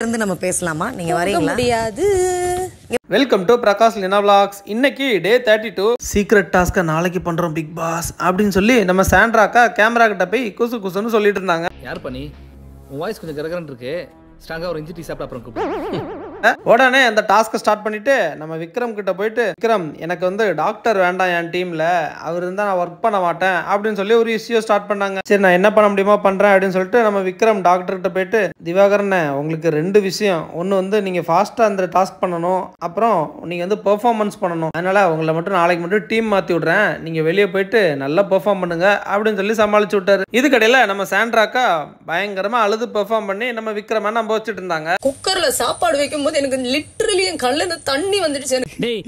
இருந்து நம்ம பேசலாமா? நீங்க வரீங்களா? முடியாது. Welcome to Prakash Lina vlogs. இன்னைக்கு டே 32 சீக்ரெட் டாஸ்க்கை நாளைக்கு பண்றோம் பிக் பாஸ் அப்படின்னு சொல்லி நம்ம சாண்ட்ராக்கா கேமரா கிட்ட போய் குசு குசுன்னு சொல்லிட்டு இருந்தாங்க. யார் பண்ணி உன் வாய்ஸ் கொஞ்சம் கரகரன்னு இருக்கு. ஸ்ட்ராங்கா ஒரு இஞ்சி டீ சாப்பிட்டு அப்புறம் கூப்பிடு. உடனே அந்த டாஸ்க்கை ஸ்டார்ட் பண்ணிட்டு நம்ம விக்ரம் கிட்ட போயிட்டு, விக்ரம் எனக்கு வந்து டாக்டர் வேண்டாம் என் டீம்ல, அவர் இருந்தா நான் ஒர்க் பண்ண மாட்டேன் அப்படின்னு சொல்லி ஒரு இஷ்யூ ஸ்டார்ட் பண்ணாங்க. சரி நான் என்ன பண்ண முடியுமோ பண்றேன் அப்படின்னு சொல்லிட்டு நம்ம விக்ரம் டாக்டர் கிட்ட போயிட்டு, திவாகரன் உங்களுக்கு ரெண்டு விஷயம், ஒன்று வந்து நீங்க ஃபாஸ்டா அந்த டாஸ்க் பண்ணணும், அப்புறம் நீங்க வந்து பெர்ஃபார்மன்ஸ் பண்ணணும், அதனால உங்களை மட்டும் நாளைக்கு மட்டும் டீம் மாத்தி விடுறேன், நீங்க வெளியே போயிட்டு நல்லா பெர்ஃபார்ம் பண்ணுங்க அப்படின்னு சொல்லி சமாளிச்சு விட்டாரு. இதுக்கடையில நம்ம சாண்ட்ராக்கா பயங்கரமா அழுது பெர்ஃபார்ம் பண்ணி நம்ம விக்ரம நம்ப வச்சுட்டு இருந்தாங்க. குக்கர்ல சாப்பாடு வைக்கும் போது எனக்கு லிட்டரலி என் கண்ணுல இருந்து தண்ணி வந்துடுச்சு. டேய்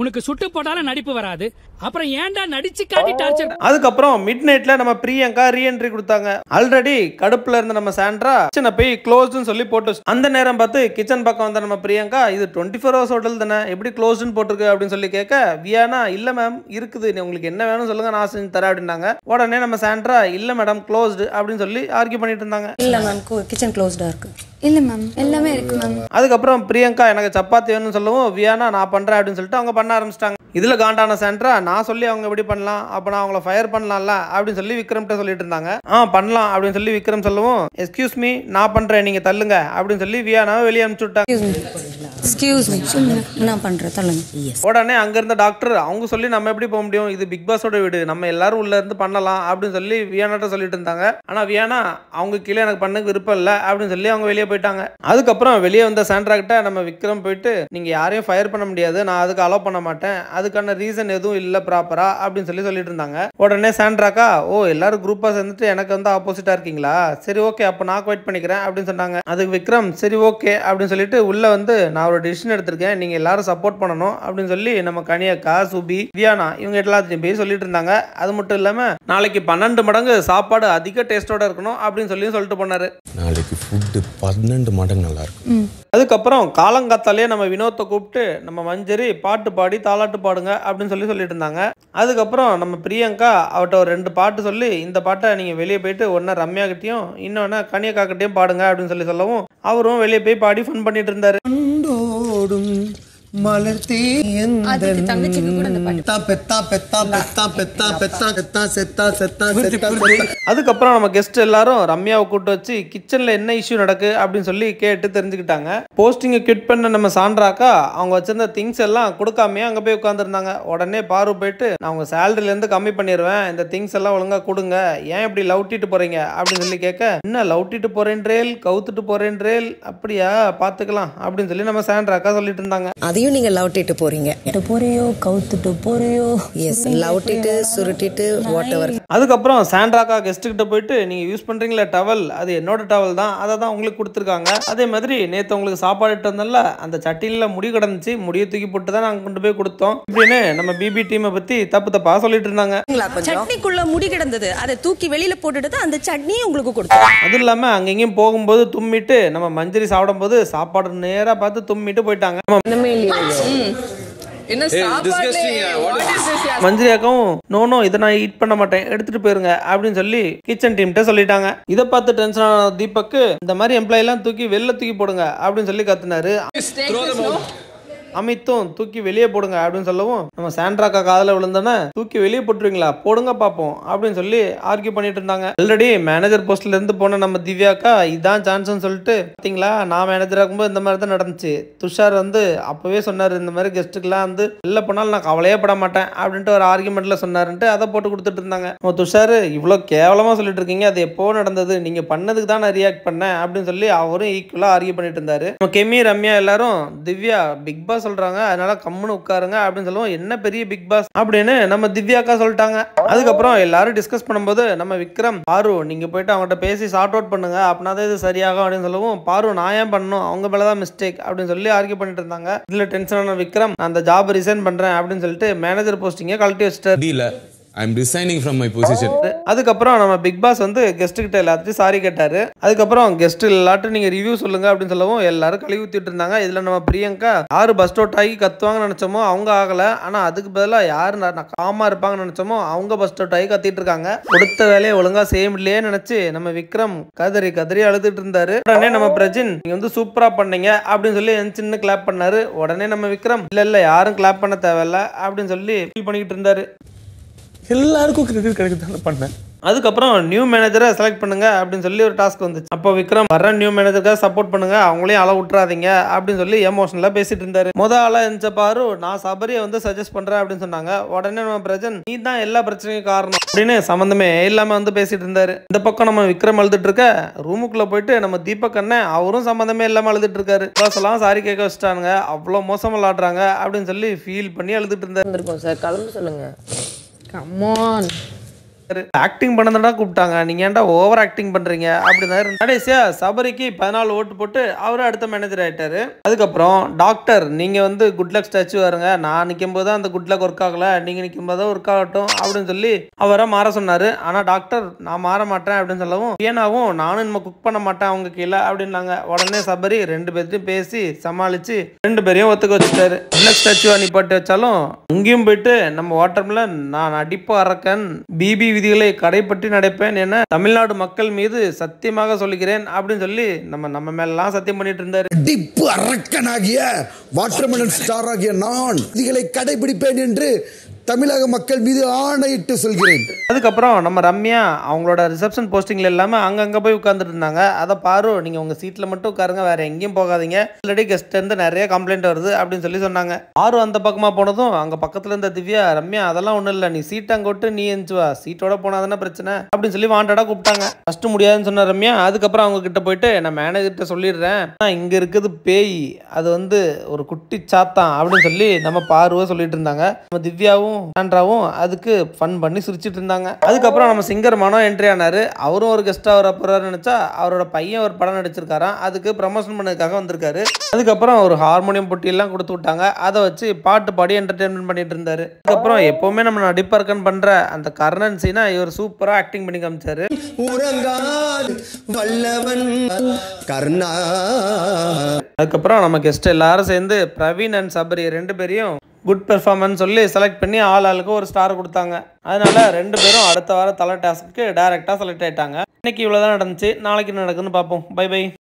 உனக்கு சுட்டு போட்டாலும் நடிப்பு வராது, அப்புறம் ஏன்டா நடிச்சு காட்டி டார்ச்சர். அதுக்கப்புறம் மிட் நைட்ல நம்ம பிரியங்கா ரீஎன்ட்ரி கொடுத்தாங்க. ஆல்ரெடி கடுப்புல இருந்த நம்ம சாண்ட்ரா கிச்சனை போய் க்ளோஸ்ட்னு சொல்லி போட்டு, அந்த நேரம் பார்த்து கிச்சன் பக்கம் வந்த நம்ம பிரியங்கா, இது 24 hours ஹோட்டல் தானே, எப்படி க்ளோஸ்ட்னு போட்டிருக்கு அப்படின்னு சொல்லி கேட்க, வியானா இல்ல மேம் இருக்குது, உங்களுக்கு என்ன வேணும் சொல்லுங்க நான் செஞ்சு தரேன் அப்படின்னாங்க. உடனே நம்ம சாண்ட்ரா இல்ல மேடம் க்ளோஸ்டு அப்படின்னு சொல்லி ஆர்கியூ பண்ணிட்டு இருந்தாங்க. இல்ல மேம், கிச்சன் க்ளோஸ்டா இருக்கு. இல்ல மேம் எல்லாமே இருக்கு மேம். அதுக்கப்புறம் பிரியங்கா எனக்கு சப்பாத்தி வேணும்னு சொல்லவும் வியானா நான் பண்றேன் அப்படின்னு சொல்லிட்டு அவங்க பண்ண ஆரம்பிச்சிட்டாங்க. இதுல காண்டான சாண்ட்ரா நான் சொல்லி அவங்க எப்படி பண்ணலாம், அப்ப நான் அவங்கள ஃபயர் பண்ணலாம்ல அப்படின்னு சொல்லி விக்ரம்கிட்ட சொல்லிட்டு இருந்தாங்க. பண்ணலாம் அப்படின்னு சொல்லி விக்ரம் சொல்லவும், எக்ஸ்கியூஸ் மீ நான் பண்றேன் நீங்க தள்ளுங்க அப்படின்னு சொல்லி வியானாவை வெளியே அனுப்பிச்சு விட்டாங்க. எக்ஸ்கியூஸ் மீ நான் பண்றேன் தள்ளுங்க. உடனே அங்க இருந்த டாக்டர் அவங்க சொல்லி நம்ம எப்படி போக முடியும், இது பிக் பாஸோட வீடு, நம்ம எல்லாரும் உள்ள இருந்து பண்ணலாம் அப்படின்னு சொல்லி வியானாட்ட சொல்லிட்டு இருந்தாங்க. ஆனா வியானா அவங்க கீழே எனக்கு பண்ண விருப்பம் இல்லை அப்படின்னு சொல்லி அவங்க வெளியே போயிட்டாங்க. அதுக்கப்புறம் வெளியே வந்த சாண்ட்ரா கிட்ட நம்ம விக்ரம் போயிட்டு, நீங்க யாரையும் ஃபயர் பண்ண முடியாது, நான் அதுக்கு அலோ பண்ண மாட்டேன், அதுக்கான ரீசன் எதுவும் இல்ல ப்ராப்பரா அப்படின்னு சொல்லிட்டு இருந்தாங்க. உடனே சாண்ட்ராக்கா எல்லாரும் குரூப்பா சேர்ந்துட்டு எனக்கு வந்து ஆப்போசிட்டா இருக்கீங்களா, சரி ஓகே அப்ப நான் குவைட் பண்ணிக்கிறேன் அப்படின்னு சொன்னாங்க. அதுக்கு விக்ரம் சரி ஓகே அப்படின்னு சொல்லிட்டு உள்ள வந்து, நான் ஒரு டிசிஷன் எடுத்திருக்கேன், நீங்க எல்லாரும் சப்போர்ட் பண்ணணும் அப்படின்னு சொல்லி நம்ம கனியக்கா சுபி வியானா இவங்க எல்லாத்தையும் போய் சொல்லிட்டு இருந்தாங்க. அது மட்டும் இல்லாம நாளைக்கு 12 மடங்கு சாப்பாடு அதிக டேஸ்டோட இருக்கணும் அப்படின்னு சொல்லிட்டு போனாரு. நாளைக்கு ஃபுட்டு 12 மடங்கு நல்லா இருக்கும். அதுக்கப்புறம் காலங்காத்தாலே நம்ம வினோத்தை கூப்பிட்டு நம்ம மஞ்சரி பாட்டு பாடி தாலாட்டு பாடுங்க அப்படின்னு சொல்லிட்டு இருந்தாங்க. அதுக்கப்புறம் நம்ம பிரியங்கா அவட்ட ஒரு 2 பாட்டு சொல்லி, இந்த பாட்டை நீங்க வெளியே போயிட்டு ஒன்னா ரம்யா கிட்டையும் இன்னொன்னு கனியக்கா கிட்டையும் பாடுங்க அப்படின்னு சொல்லவும் அவரும் வெளியே போய் பாடி ஃபன் பண்ணிட்டு இருந்தாரு. அதுக்கப்புறம் நம்ம கெஸ்ட் எல்லாரும் ரம்யாவை கூட்டு வச்சு கிச்சன்ல என்ன இஷ்யூ நடக்கு அப்படின்னு சொல்லி கேட்டு தெரிஞ்சுக்கிட்டாங்க. போஸ்டிங் கிட் பண்ண நம்ம சாண்ட்ராக்கா அவங்க வச்சிருந்த திங்ஸ் எல்லாம் கொடுக்காமயே அங்க போய் உட்காந்துருந்தாங்க. உடனே பாரு போயிட்டு, நான் உங்க சேலரில இருந்து கம்மி பண்ணிடுவேன், இந்த திங்ஸ் எல்லாம் ஒழுங்கா கொடுங்க, ஏன் இப்படி லவுட்டிட்டு போறீங்க அப்படின்னு சொல்லி கேட்க, என்ன லவுட்டிட்டு போறேன்றேல் கவுத்துட்டு போறேன்றேல், அப்படியா பாத்துக்கலாம் அப்படின்னு சொல்லி நம்ம சாண்ட்ராக்கா சொல்லிட்டு இருந்தாங்க. அதையும் நீங்க லவுட்டிட்டு போறீங்க, போறியோ கவுத்துட்டு போறியோ, எஸ் லவுட்டிட்டு சுருட்டிட்டு வாட் எவர். அதுக்கப்புறம் சாண்ட்ராக்கா கெஸ்ட் கிட்ட போயிட்டு, நீங்க யூஸ் பண்றீங்களா டவல், அது என்னோட டவல் தான், அதை தான் உங்களுக்கு கொடுத்துருக்காங்க. அதே மாதிரி நேற்று உங்களுக்கு சாப்பாடு இட்டு வந்தோம்ல, அந்த சட்டியில முடி கிடந்துச்சு, முடியை தூக்கி போட்டு தான் நாங்கள் கொண்டு போய் கொடுத்தோம் இப்படின்னு நம்ம பிபி டீமை பத்தி தப்பா சொல்லிட்டு இருந்தாங்க. சட்னிக்குள்ள முடி கிடந்தது, அதை தூக்கி வெளியில போட்டுட்டு அந்த சட்னியை உங்களுக்கு கொடுத்தோம். அதுவும் இல்லாம அங்க எங்கேயும் போகும்போது தும்மிட்டு நம்ம மஞ்சரி சாப்பிடும் போது சாப்பாடு நேரா பார்த்து தும்மிட்டு போயிட்டாங்க. மஞ்சரி அக்காவும் நோ இதை நான் ஈட் பண்ண மாட்டேன் எடுத்துட்டு போயிருங்க அப்படின்னு சொல்லி கிச்சன் டீம்கிட்ட சொல்லிட்டாங்க. இதை பார்த்து டென்ஷன் ஆன தீபக், இந்த மாதிரி எம்ப்ளாயி எல்லாம் தூக்கி வெளில தூக்கி போடுங்க அப்படின்னு சொல்லி கத்துனாரு. அமித்தும் தூக்கி வெளியே போடுங்க அப்படின்னு சொல்லவும் நம்ம சாண்ட்ராக்கா காதல விழுந்தோன்னே, தூக்கி வெளியே போட்டுருவீங்களா, போடுங்க பாப்போம் அப்படின்னு சொல்லி ஆர்கியூ பண்ணிட்டு இருந்தாங்க. ஆல்ரெடி மேனேஜர் போஸ்ட்ல இருந்து போன நம்ம திவ்யாக்கா இதான் சான்ஸ்னு சொல்லிட்டு, பாத்தீங்களா நான் மேனேஜர் ஆகும்போது இந்த மாதிரி தான் நடந்துச்சு, துஷார் வந்து அப்பவே சொன்னாரு இந்த மாதிரி கெஸ்ட்டுக்கெல்லாம் வந்து வெளில போனாலும் நான் கவலையே பட மாட்டேன் அப்படின்ட்டு ஒரு ஆர்கியூமெண்ட்ல சொன்னாருன்ட்டு அதை போட்டு கொடுத்துட்டு இருந்தாங்க. துஷார் இவ்வளவு கேவலமா சொல்லிட்டு இருக்கீங்க, அது எப்போ நடந்தது, நீங்க பண்ணதுக்கு தான் நான் ரியாக்ட் பண்ணேன் அப்படின்னு சொல்லி அவரும் ஈக்குவலா ஆர்கியூ பண்ணிட்டு இருந்தாரு. கெமி ரம்யா எல்லாரும் திவ்யா பிக் பாஸ் சொல்றாங்க அதனால கம்முன்னு உட்காருங்க அப்படின்னு சொல்லுவோம், என்ன பெரிய பிக் பாஸ் அப்படின்னு நம்ம திவ்யாக்கா சொல்லிட்டாங்க. அதுக்கப்புறம் எல்லாரும் டிஸ்கஸ் பண்ணும்போது நம்ம விக்ரம், பாரு நீங்க போயிட்டு அவங்ககிட்ட பேசி சார்ட் அவுட் பண்ணுங்க, அப்படின்னா இது சரியாகும் அப்படின்னு சொல்லவும், பாரு நான் ஏன் பண்ணணும், அவங்க மேலதான் மிஸ்டேக் அப்படின்னு சொல்லி ஆர்கியூ பண்ணிட்டு இருந்தாங்க. இதுல டென்ஷனான விக்ரம், நான் அந்த ஜாப் ரிசைன் பண்றேன் அப்படின்னு சொல்லிட்டு மேனேஜர் போஸ்டிங்க கழட்டி வச்சிட்டாரு. I am resigning from my position. அதுக்கப்புறம் நம்ம பிக் பாஸ் வந்து கெஸ்ட் கிட்ட எல்லாத்தையும் சாரி கேட்டாரு. அதுக்கப்புறம் கெஸ்ட் எல்லாட்டும் நீங்க ரிவ்யூ சொல்லுங்க அப்படின்னு சொல்லவும் எல்லாரும் கழுவி ஊத்திட்டு இருந்தாங்க. இதுல நம்ம பிரியங்கா யாரு பஸ்ட் அவுட் ஆகி கத்துவாங்கன்னு நினைச்சோமோ அவங்க ஆகல. ஆனா அதுக்கு பதிலா யாரு காமா இருப்பாங்கன்னு நினைச்சோமோ அவங்க பஸ்ட் அவுட் ஆகி கத்திட்டு இருக்காங்க. கொடுத்த வேலையை ஒழுங்கா செய்ய முடியலையே நினைச்சு நம்ம விக்ரம் கதறி கதறி அழுதுட்டு இருந்தாரு. உடனே நம்ம பிரஜின் நீங்க வந்து சூப்பரா பண்ணீங்க அப்படின்னு சொல்லி சின்ன கிளாப் பண்ணாரு. உடனே நம்ம விக்ரம் இல்ல யாரும் கிளாப் பண்ண தேவையில்ல அப்படின்னு சொல்லி ஃபீல் பண்ணிக்கிட்டு இருந்தாரு. எல்லாருக்கும் கிரெடிட் கிடைக்குதானே பண்ணேன். அதுக்கப்புறம் நியூ மேனேஜரை செலக்ட் பண்ணுங்க அப்படின்னு சொல்லி ஒரு டாஸ்க் வந்துச்சு. அப்போ விக்ரம் வர நியூ மேனேஜருக்காக சப்போர்ட் பண்ணுங்க, அவங்களையும் அளவு விட்டுறாதீங்க அப்படின்னு சொல்லி எமோஷனலா பேசிட்டு இருந்தாரு. ஆளா இருந்துச்ச பாரு நான் சபரியை வந்து சஜஸ்ட் பண்றேன் அப்படின்னு சொன்னாங்க. உடனே நம்ம பிரஜன் நீ தான் எல்லா பிரச்சனையும் காரணம் அப்படின்னு சம்பந்தமே இல்லாம வந்து பேசிட்டு இருந்தாரு. இந்த பக்கம் நம்ம விக்ரம் அழுதுட்டு இருக்க ரூமுக்குள்ள போயிட்டு நம்ம தீபக் அண்ணன் அவரும் சம்பந்தமே இல்லாம அழுதுட்டு இருக்காரு. எல்லாம் சாரி கேட்க வச்சுட்டாங்க, அவ்வளவு மோசமா விளாடுறாங்க அப்படின்னு சொல்லி ஃபீல் பண்ணி அழுதுட்டு இருந்தாரு. சார் கிளம்பு சொல்லுங்க. கம்மான் ஆக்டிங் பண்ணதா கூப்பிட்டாங்க, நீங்க ஏன்டா ஓவர் ஆக்டிங் பண்றீங்க அப்படின்னு. கடைசியா சபரிக்கு 14 ஓட்டு போட்டு அவரு அடுத்த மேனேஜர் ஆயிட்டாரு. அதுக்கப்புறம் டாக்டர் நீங்க வந்து குட் லக் ஸ்டாச்சு வருங்க, நான் நிற்கும் போது அந்த குட் லக் ஒர்க் ஆகல, நீங்க நிற்கும் போது ஒர்க் ஆகட்டும் அப்படின்னு சொல்லி அவரை மாற சொன்னாரு. ஆனா டாக்டர் நான் மாற மாட்டேன் அப்படின்னு சொல்லவும் ஏனாவும் நானும் நம்ம குக் பண்ண மாட்டேன் அவங்க கீழே அப்படின்னாங்க. உடனே சபரி 2 பேர்த்தையும் பேசி சமாளிச்சு 2 பேரையும் ஒத்துக்க வச்சுட்டாரு. குட் லக் ஸ்டாச்சு நிப்பாட்டி வச்சாலும் அங்கேயும் போயிட்டு நம்ம வாட்டர்ல நான் அடிப்பு அரக்கன் பிபி விதிகளை கடைப்பற்றி நடப்பேன் என தமிழ்நாடு மக்கள் மீது சத்தியமாக சொல்லுகிறேன் அப்படின்னு சொல்லி நம்ம மேலாம் சத்தியம் பண்ணிட்டு இருந்தாரு. அடிப்பு அரக்கனாகிய வாட்டர்மெலன் ஸ்டார் ஆகிய நான் விதிகளை கடைபிடிப்பேன் என்று தமிழக மக்கள் மீது ஆணையிட்டு சொல்கிறேன். அதுக்கப்புறம் நம்ம ரம்யா அவங்களோட ரிசப்ஷன் போஸ்டிங்ல இல்லாம அங்கங்க போய் உட்கார்ந்துட்டு இருந்தாங்க. அதை பாரு நீங்க உங்க சீட்ல மட்டும் உட்காருங்க, வேற எங்கேயும் போகாதீங்க, ஆல்ரெடி கெஸ்ட் இருந்து நிறைய கம்ப்ளைண்ட் வருது அப்படின்னு சொல்லி சொன்னாங்க. ஆறு அந்த பக்கமா போனதும் அங்க பக்கத்துல இருந்த திவ்யா ரம்யா அதெல்லாம் ஒண்ணும் இல்ல, நீ சீட் அங்க விட்டு நீ எஞ்சுவா, சீட்டோட போனாதானே பிரச்சனை அப்படின்னு சொல்லி வாண்டடா கூப்பிட்டாங்க. ஃபர்ஸ்ட் முடியாதுன்னு சொன்ன ரம்யா அதுக்கப்புறம் அவங்க கிட்ட போயிட்டு நான் மேனேஜர்கிட்ட சொல்லிடுறேன், இங்க இருக்குது பேய், அது வந்து ஒரு குட்டி சாத்தான் அப்படின்னு சொல்லி நம்ம பார்வை சொல்லிட்டு இருந்தாங்க. நம்ம திவ்யாவும் சாண்ட்ராவும் அதுக்கு ஃபன் பண்ணி சிரிச்சிட்டு இருந்தாங்க. அதுக்கப்புறம் நம்ம சிங்கர் மனோ என்ட்ரி ஆனாரு. அவரும் ஒரு கெஸ்டா வர போறாரு நினைச்சா அவரோட பையன் ஒரு படம் நடிச்சிருக்காராம், அதுக்கு ப்ரமோஷன் பண்ணதுக்காக வந்திருக்காரு. அதுக்கப்புறம் ஒரு ஹார்மோனியம் போட்டி எல்லாம் கொடுத்து விட்டாங்க, அதை வச்சு பாட்டு பாடி என்டர்டெயின்மெண்ட் பண்ணிட்டு இருந்தாரு. அதுக்கப்புறம் எப்பவுமே நம்ம நடிப்பர்கன் பண்ற அந்த கர்ணன் சீனா இவர் சூப்பரா ஆக்டிங் பண்ணி காமிச்சாரு. அதுக்கப்புறம் நம்ம கெஸ்ட் எல்லாரும் சேர்ந்து பிரவீன் அண்ட் சபரி 2 பேரையும் குட் பெர்ஃபார்மன்ஸ் சொல்லி செலக்ட் பண்ணி ஆளுக்கு ஒரு ஸ்டார் கொடுத்தாங்க. அதனால 2 பேரும் அடுத்த வார தலை டாஸ்க்கு டைரக்டா செலக்ட் ஆயிட்டாங்க. இன்னைக்கு இவ்வளவுதான் நடந்துச்சு, நாளைக்கு நடக்குதுன்னு பார்ப்போம். Bye by.